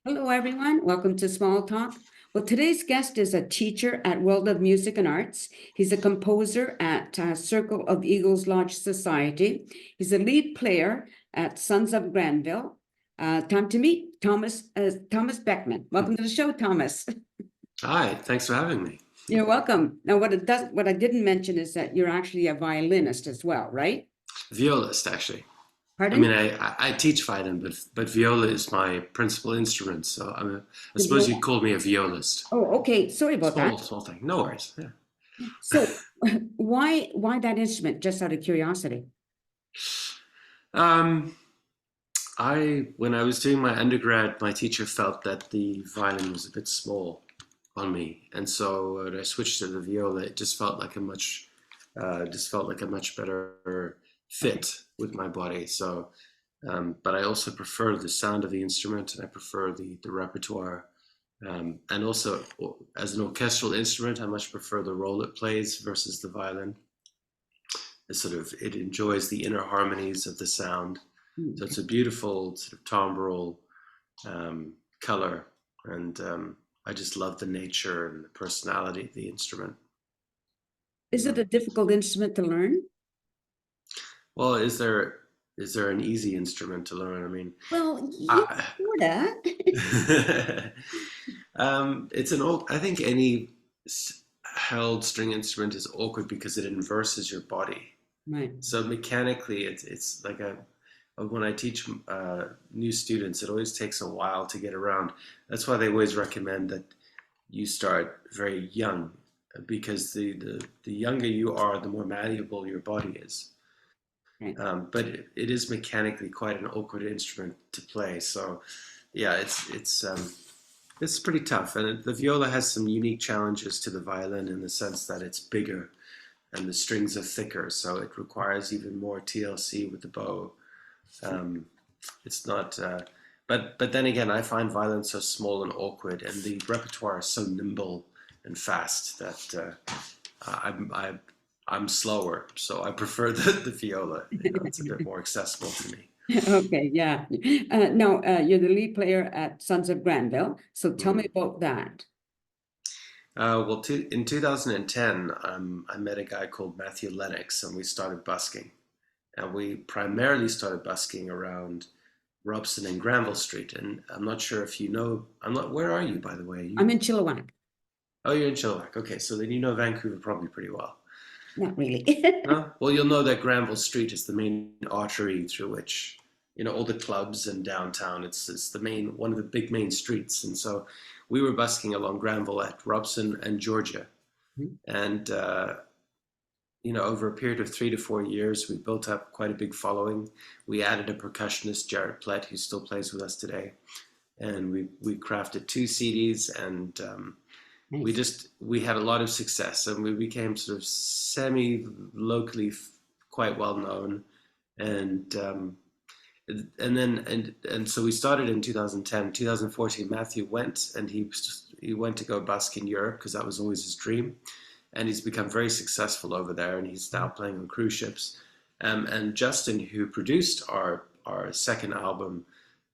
Hello, everyone. Welcome to Small Talk. Well, today's guest is a teacher at World of Music and Arts. He's a composer at Circle of Eagles Lodge Society. He's a lead player at Sons of Granville. Time to meet Thomas Beckman. Welcome to the show, Thomas. Hi, thanks for having me. You're welcome. Now, what I didn't mention is that you're actually a violinist as well, right? Violist, actually. I Pardon? mean, I teach violin, but viola is my principal instrument. So I The suppose you'd viola? call me a violist. Oh, okay. Sorry about that. Small thing. No worries. Yeah. So, why that instrument? Just out of curiosity. Um, when I was doing my undergrad, my teacher felt that the violin was a bit small on me, and so when I switched to the viola, it just felt like a much better Okay. fit with my body. So, but I also prefer the sound of the instrument, and I prefer the repertoire. And also, as an orchestral instrument, I much prefer the role it plays versus the violin. It enjoys the inner harmonies of the sound. So Okay. it's a beautiful sort of timbral color, and I just love the nature and the personality of the instrument. Is it Yeah. a difficult instrument to learn? Well, is there an easy instrument to learn? I mean, Well, yeah, I, sorta. it's an old. I think any held string instrument is awkward because it inverses your body. Right. So mechanically, it's like when I teach new students, it always takes a while to get around. That's why they always recommend that you start very young, because the younger you are, the more malleable your body is. Right. But it is mechanically quite an awkward instrument to play. So yeah, it's pretty tough, and the viola has some unique challenges to the violin in the sense that it's bigger and the strings are thicker, so it requires even more TLC with the bow. Um, it's not, but then again, I find violin so small and awkward, and the repertoire is so nimble and fast that I'm slower, so I prefer the viola. It's a bit more accessible to me. Okay, yeah. Now, you're the lead player at Sons of Granville. So tell me Mm. about that. Well, in 2010, I met a guy called Matthew Lennox, and we started busking. And we primarily started busking around Robson and Granville Street. And I'm not sure if you know. I'm not. Where are you, by the way? I'm in Chilliwack. Oh, you're in Chilliwack. Okay, so then you know Vancouver probably pretty well. Not really. No? Well, you'll know that Granville Street is the main artery through which all the clubs and downtown. It's the main one of the big main streets, and so we were busking along Granville at Robson and Georgia, and over a period of 3 to 4 years, we built up quite a big following. We added a percussionist, Jared Plett, who still plays with us today, and we crafted 2 CDs, and we Nice. just we had a lot of success, and we became sort of semi locally quite well known, and so we started in 2010. 2014, Matthew went, and he went to go busk in Europe because that was always his dream, and he's become very successful over there, and he's now playing on cruise ships. And Justin, who produced our second album,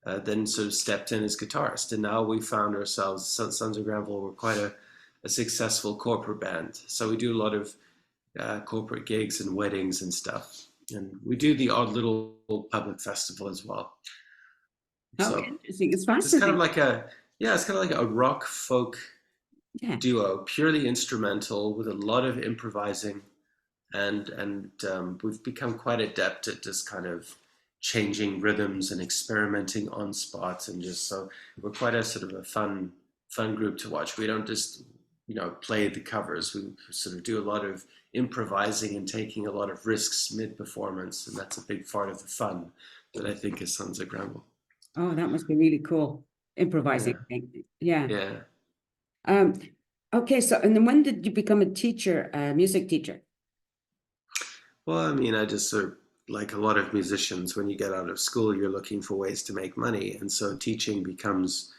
then sort of stepped in as guitarist, and now we found ourselves, Sons of Granville, were quite a successful corporate band. So we do a lot of corporate gigs and weddings and stuff, and we do the odd little public festival as well. Oh, So interesting. It's it's kind of fascinating. like it's kind of like a rock folk Yeah. duo, purely instrumental with a lot of improvising, and we've become quite adept at just kind of changing rhythms and experimenting on spots, and just so we're quite a sort of a fun group to watch. We don't just play the covers. We sort of do a lot of improvising and taking a lot of risks mid performance, and that's a big part of the fun that I think is Sons of Granville. Oh, that must be really cool. Improvising Yeah, thing. Yeah. yeah. Um, okay, so and then when did you become a teacher, a music teacher? Well, I mean, I just sort of, like a lot of musicians, when you get out of school, you're looking for ways to make money, and so teaching becomes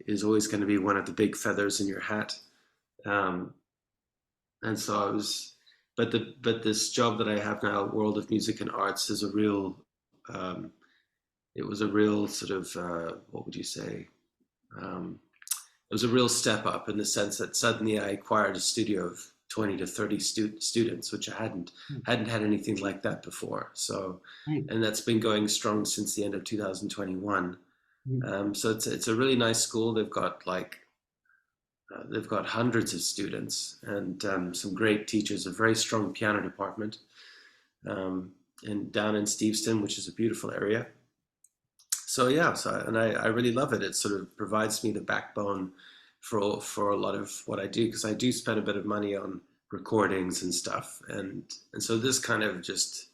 is always going to be one of the big feathers in your hat. Um, and so I was, but this job that I have now, World of Music and Arts, is a real, um, it was a real sort of what would you say? It was a real step up in the sense that suddenly I acquired a studio of 20 to 30 students, which I hadn't had anything like that before. So, Right. and that's been going strong since the end of 2021. So it's a really nice school. They've got hundreds of students and some great teachers, a very strong piano department, and down in Steveston, which is a beautiful area. So yeah, and I really love it. It sort of provides me the backbone for a lot of what I do, because I do spend a bit of money on recordings and stuff, and so this kind of just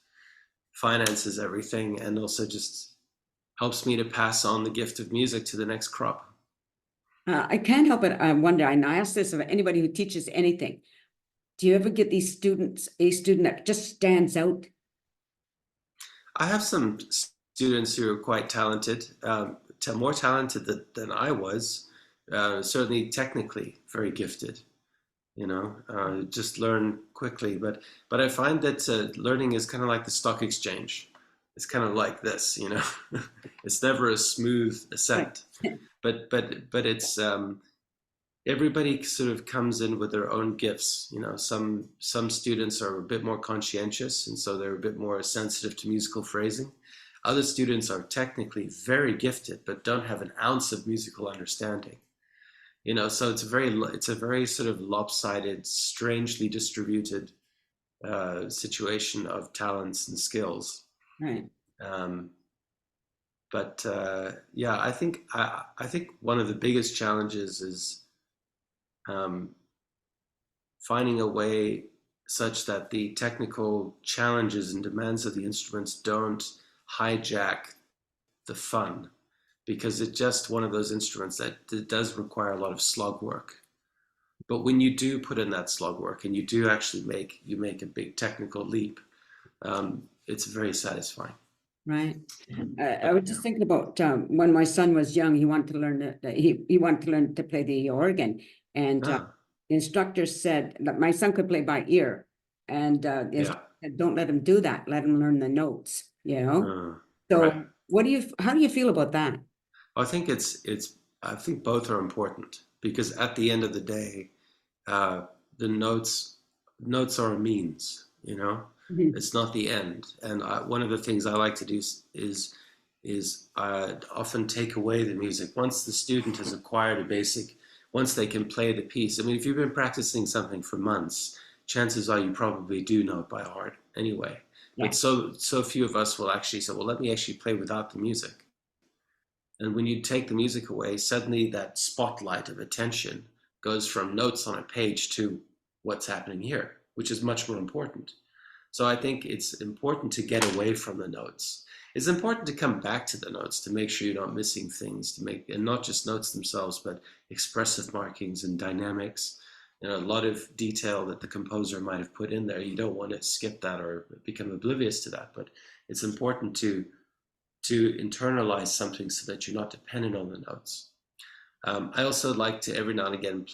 finances everything, and also just helps me to pass on the gift of music to the next crop. I can't help it. I wonder, and I ask this of anybody who teaches anything. Do you ever get these students, a student that just stands out? I have some students who are quite talented, more talented than I was, certainly technically very gifted. Just learn quickly. But I find that learning is kind of like the stock exchange. It's kind of like this, it's never a smooth ascent. Right. But it's everybody sort of comes in with their own gifts. Some students are a bit more conscientious, and so they're a bit more sensitive to musical phrasing. Other students are technically very gifted, but don't have an ounce of musical understanding. So it's a very sort of lopsided, strangely distributed situation of talents and skills. Right. But yeah, I think one of the biggest challenges is finding a way such that the technical challenges and demands of the instruments don't hijack the fun, because it's just one of those instruments that does require a lot of slog work. But when you do put in that slog work and you do actually make a big technical leap, it's very satisfying. Right. I was just thinking about when my son was young, he wanted to learn he wanted to learn to play the organ, and the instructor said that my son could play by ear, and the instructor said, don't let him do that. Let him learn the notes. So right. How do you feel about that? I think I think both are important, because at the end of the day, the notes are a means. It's not the end. And one of the things I like to do is often take away the music once the student has acquired once they can play the piece. I mean, if you've been practicing something for months, chances are you probably do know it by heart anyway. Yeah. But so few of us will actually say, well, let me actually play without the music. And when you take the music away, suddenly that spotlight of attention goes from notes on a page to what's happening here, which is much more important. So I think it's important to get away from the notes. It's important to come back to the notes to make sure you're not missing things, and not just notes themselves, but expressive markings and dynamics, a lot of detail that the composer might have put in there. You don't want to skip that or become oblivious to that, but it's important to internalize something so that you're not dependent on the notes. I also like to every now and again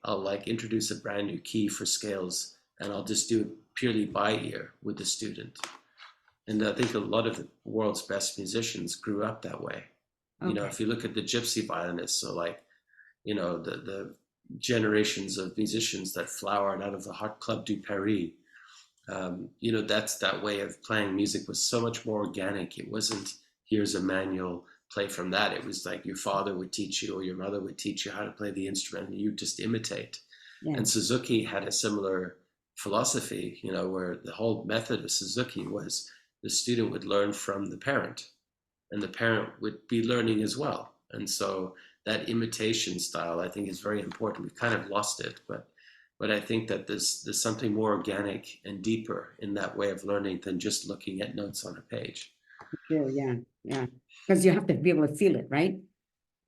I'll introduce a brand new key for scales, and I'll just do it purely by ear with the student. And I think a lot of the world's best musicians grew up that way. Okay. If you look at the gypsy violinists, so the generations of musicians that flowered out of the Hot Club du Paris, that's that way of playing music was so much more organic. It wasn't, here's a manual, play from that. It was like your father would teach you or your mother would teach you how to play the instrument, and you just imitate. Yeah. And Suzuki had a similar philosophy, where the whole method of Suzuki was the student would learn from the parent, and the parent would be learning as well. And so that imitation style, I think, is very important. We've kind of lost it, but I think that there's something more organic and deeper in that way of learning than just looking at notes on a page. Sure, yeah. Because you have to be able to feel it, right?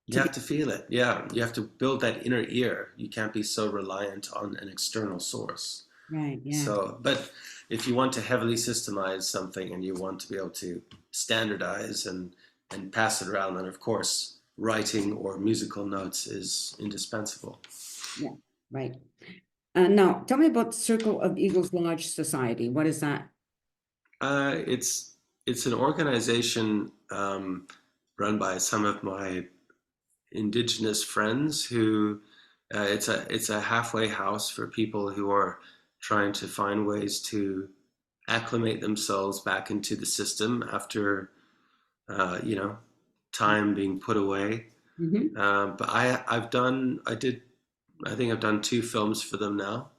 You have to feel it, yeah. You have to build that inner ear. You can't be so reliant on an external source. Right, yeah. So, but if you want to heavily systemize something and you want to be able to standardize and pass it around, then of course writing or musical notes is indispensable. Yeah, right. Now, tell me about Circle of Eagles Lodge Society. What is that? It's an organization run by some of my indigenous friends who it's a halfway house for people who are trying to find ways to acclimate themselves back into the system after you know, time being put away. Hmm. But I think I've done 2 films for them now,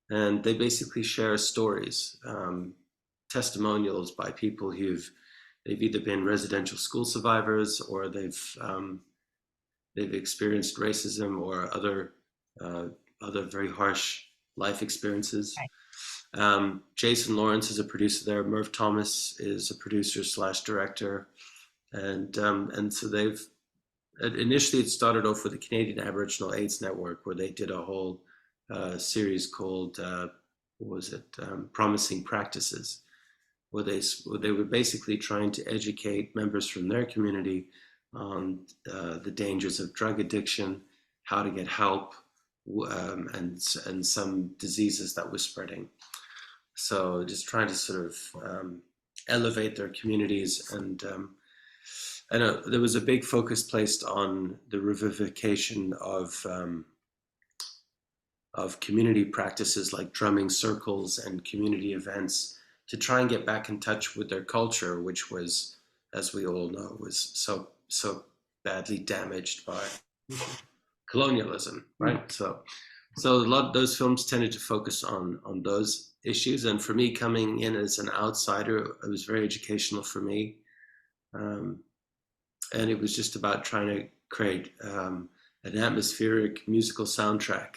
and they basically share stories, testimonials by people they've either been residential school survivors, or they've experienced racism or uh, other very harsh life experiences. Jason Lawrence is a producer there. Merv Thomas is a producer slash director, and so they've initially it started off with the Canadian Aboriginal AIDS Network, where they did a whole series called what was it, Promising Practices, where they were basically trying to educate members from their community on the dangers of drug addiction, how to get help, and some diseases that were spreading. So just trying to sort of elevate their communities, and I know there was a big focus placed on the revivification of community practices like drumming circles and community events, to try and get back in touch with their culture, which was, as we all know, was so badly damaged by colonialism, right? So a lot of those films tended to focus on those issues, and for me, coming in as an outsider, it was very educational for me, um, and it was just about trying to create an atmospheric musical soundtrack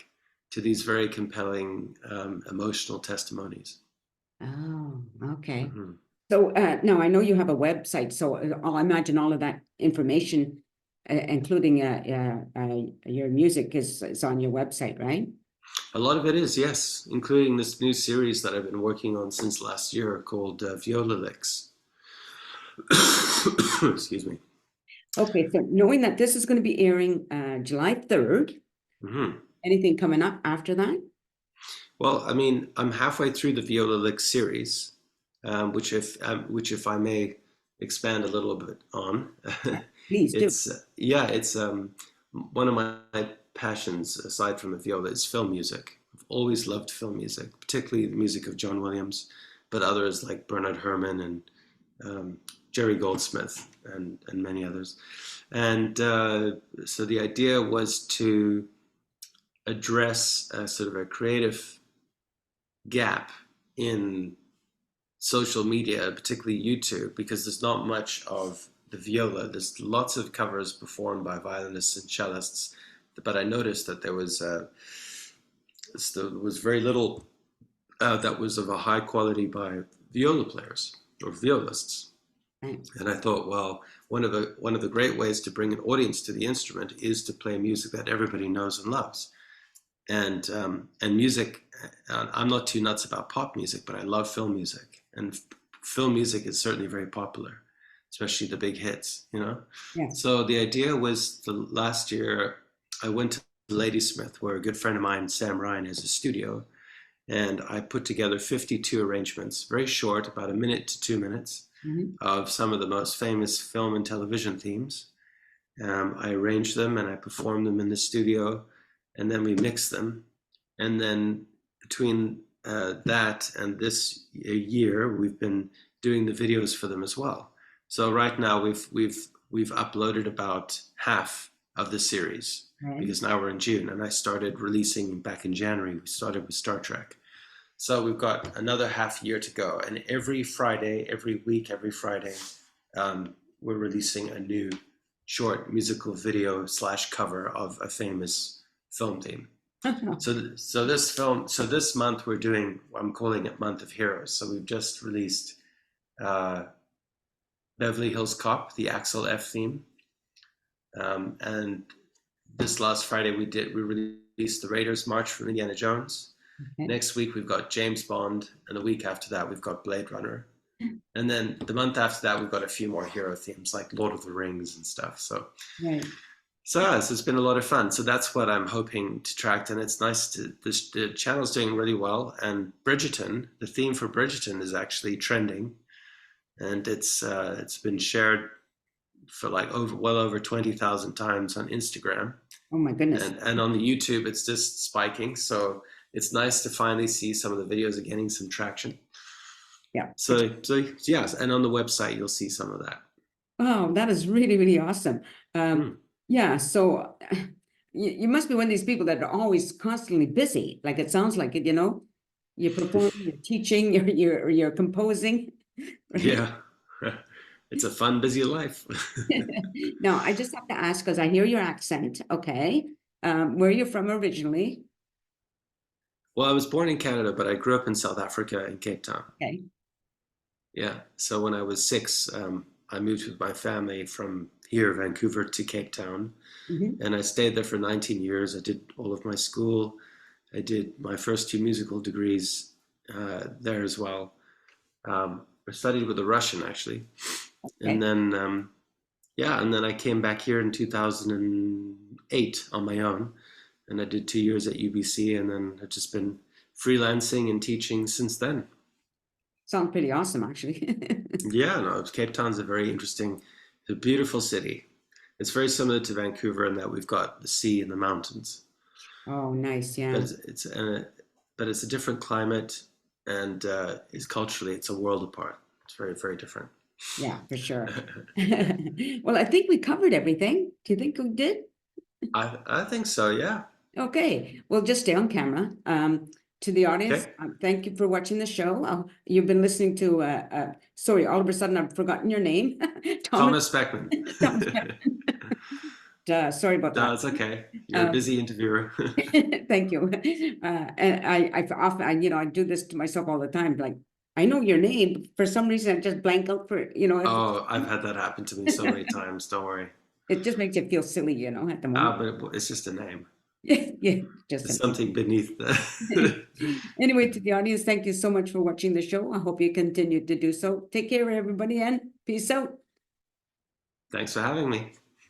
to these very compelling emotional testimonies. Oh, okay. Mm-hmm. So now I know you have a website, so I'll imagine all of that information, including your music, is on your website, right? A lot of it is, yes, including this new series that I've been working on since last year called Viola Licks. Excuse me. Okay, so knowing that this is going to be airing July 3rd, Mm-hmm. anything coming up after that? Well, I mean, I'm halfway through the Viola Licks series, which if I may expand a little bit on, Please do. it's one of my passions aside from the viola is film music. I've always loved film music, particularly the music of John Williams, but others like Bernard Herrmann and Jerry Goldsmith and many others. And so the idea was to address a sort of a creative gap in social media, particularly YouTube, because there's not much of the viola. There's lots of covers performed by violinists and cellists, but I noticed that there was very little that was of a high quality by viola players or violists. Right. And I thought, well, one of the great ways to bring an audience to the instrument is to play music that everybody knows and loves. And music, I'm not too nuts about pop music, but I love film music, and film music is certainly very popular, especially the big hits, you know. Yes. So the idea was, the last year I went to Ladysmith, where a good friend of mine, Sam Ryan, has a studio, and I put together 52 arrangements, very short, about a minute to 2 minutes, Mhm. of some of the most famous film and television themes. I arranged them and I performed them in the studio, and then we mixed them. And then between that and this year, we've been doing the videos for them as well. So right now we've uploaded about half of the series, Right. because now we're in June, and I started releasing back in January. We started with Star Trek. So we've got another half year to go, and every Friday, every week, every Friday, we're releasing a new short musical video slash cover of a famous film theme. So this month we're doing, I'm calling it Month of Heroes. So we've just released Beverly Hills Cop, the Axel F theme, and this last Friday we released the Raiders March from Indiana Jones. Okay. Next week we've got James Bond, and the week after that we've got Blade Runner. And then the month after that, we've got a few more hero themes like Lord of the Rings and stuff. So, Right. so it's been a lot of fun. So that's what I'm hoping to track. And it's nice the channel's doing really well. And Bridgerton, the theme for Bridgerton is actually trending. And it's been shared for like well over 20,000 times on Instagram. Oh my goodness. And on the YouTube, it's just spiking. So it's nice to finally see some of the videos are getting some traction. Yeah. So yes, and on the website you'll see some of that. Oh, that is really, really awesome. Hmm. Yeah, so you must be one of these people that are always constantly busy. Like it sounds like it, You're performing, you're teaching, you're composing, right? Yeah, it's a fun, busy life. Now, I just have to ask because I hear your accent, okay? Where you're from originally? Well, I was born in Canada, but I grew up in South Africa in Cape Town. Okay. Yeah, so when I was 6, I moved with my family from here, Vancouver, to Cape Town, Hmm. and I stayed there for 19 years. I did all of my school. I did my first 2 musical degrees there as well. I studied with a Russian actually, and Okay. then yeah, and then I came back here in 2008 on my own, and I did 2 years at UBC, and then I've just been freelancing and teaching since then. Sounds pretty awesome, actually. Yeah, no, Cape Town's a very interesting, it's a beautiful city. It's very similar to Vancouver in that we've got the sea and the mountains, Oh, nice. but Yeah. it's a different climate, and it's culturally it's a world apart. It's very very different. Yeah, for sure. Well, I think we covered everything. Do you think we did? I think so. Yeah. Okay, well, just stay on camera. To the audience, Okay. thank you for watching the show. You've been listening to, sorry, all of a sudden I've forgotten your name. Thomas, Thomas Beckman. Thomas. Sorry about No, that. it's okay. You're a Um, busy interviewer. Thank you. And I often, I do this to myself all the time. Like, I know your name, but for some reason I just blank out Oh, I've had that happen to me so many times. Don't worry. it just makes you feel silly, at the moment. But it's just a name. Yeah, just It's a name. something beneath the. Anyway, to the audience, thank you so much for watching the show. I hope you continue to do so. Take care, everybody, and peace out. Thanks for having me.